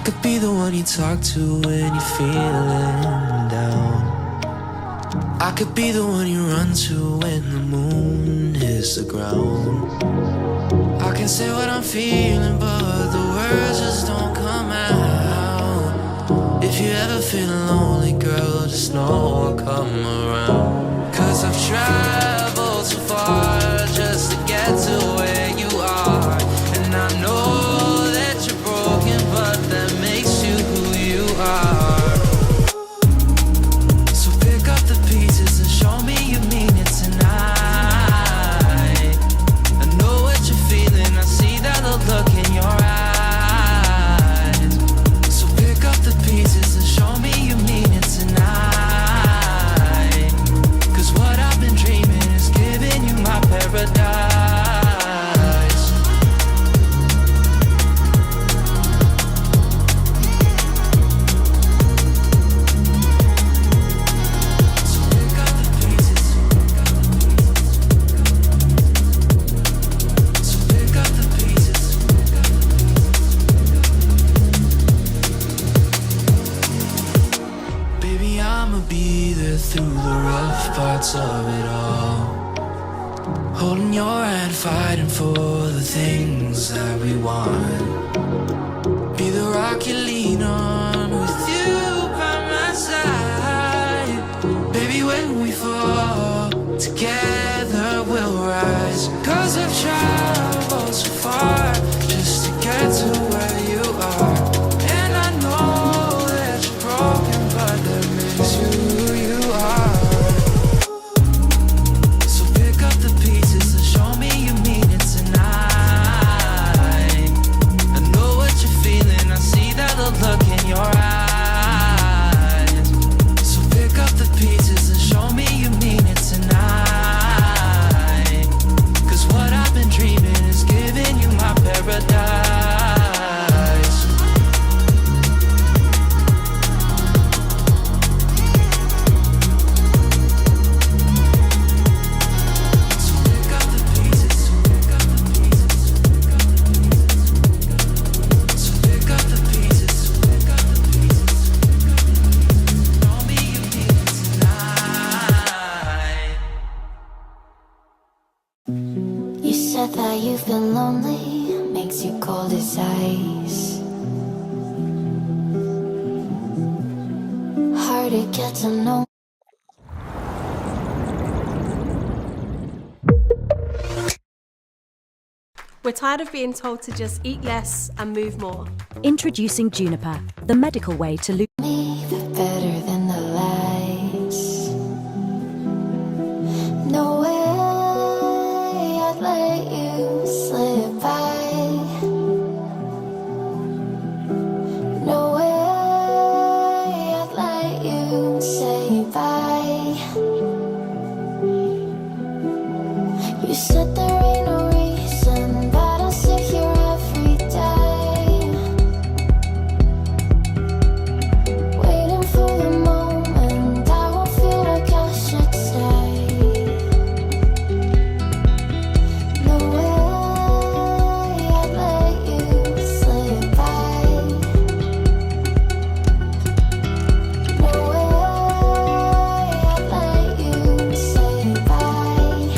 could be the one you talk to when you're feeling down. I could be the one you run to when the moon hits the ground. I can say what I'm feeling, but the words just don't come out. If you ever feel lonely, girl, just know I'll come around. 'Cause I've traveled so far just to get to where you are. And I know that you're broken, but that makes you who you are. So pick up the pieces and show me you mean it tonight. I know what you're feeling, I see that look in your eyes. So pick up the pieces and show me you mean it tonight. 'Cause what I've been dreaming is giving you my paradise. Through the rough parts of it all, holding your hand, fighting for the things that we want. Be the rock you lean on, with you by my side. Baby, when we fall, together we'll rise. 'Cause I've traveled so far just to get to where you are. And I know that you're broken, but that makes you who you are. So pick up the pieces and show me you mean it tonight. I know what you're feeling, I see that look in your eyes. So pick up the pieces and show me you mean it tonight. 'Cause what I've been dreaming is giving you my paradise. That you've been lonely makes you cold as ice. Hard to get to know. We're tired of being told to just eat less and move more. Introducing Juniper, the medical way to lose. Me better than the lights. No way I'd let you slip by. No way I'd let you say bye. You said there ain't no reason, but I'll sit here every day, waiting for the moment I won't feel like I should stay. No way I'd let you slip by. No way I'd let you say bye.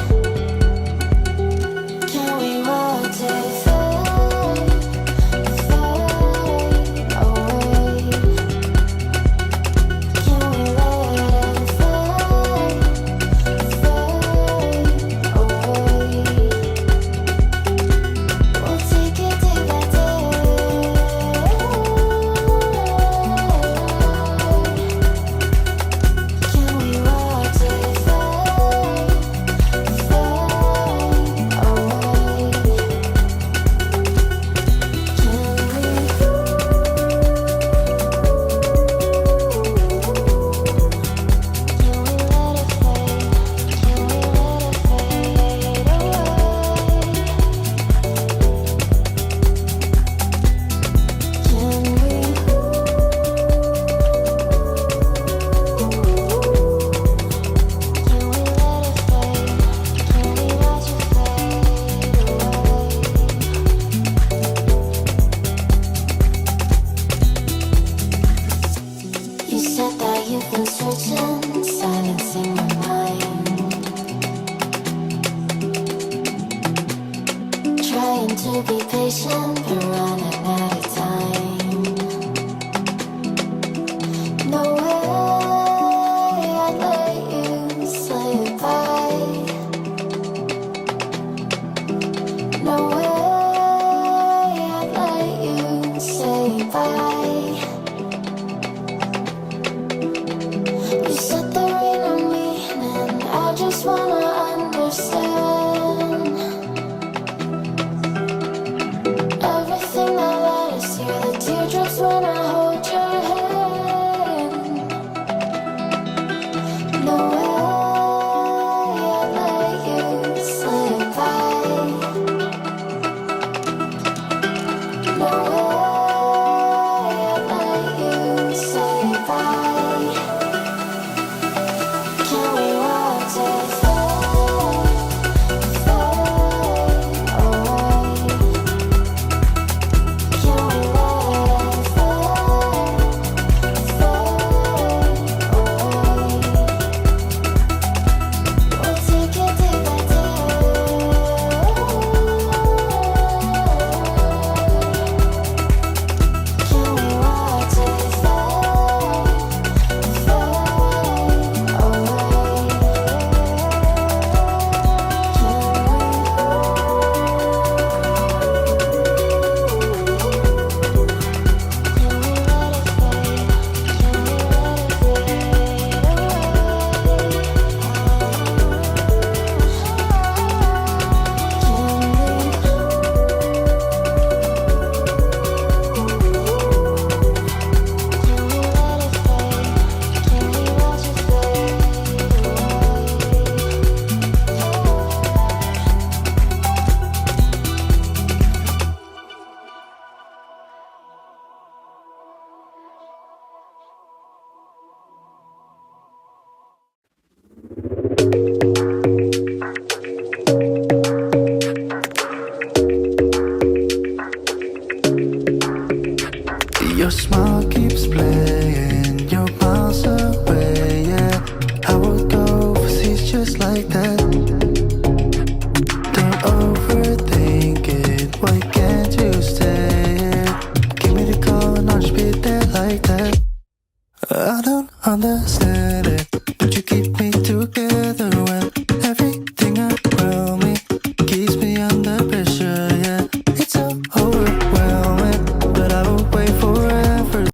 you've been searching, silencing my mind, trying to be patient but running out of time. No way I'd let you say goodbye. No way I'd let you say goodbye. You set the rain on me, and I just wanna understand everything that led us here. The teardrops when I hold your hand. No way I'd let you say goodbye. No way I'd let you say goodbye. Can we watch it fade, fade away? Can we let it fade, fade away? We'll take it day by day. Can we watch it fade, fade away? Your smile keeps playing, you're miles away, yeah. I would go overseas just like that. Don't overthink it, why can't you stay here? Give me the call and I'll just be there like that. I don't understand it, but you keep me together when everything around me keeps me under pressure, yeah. It's so over.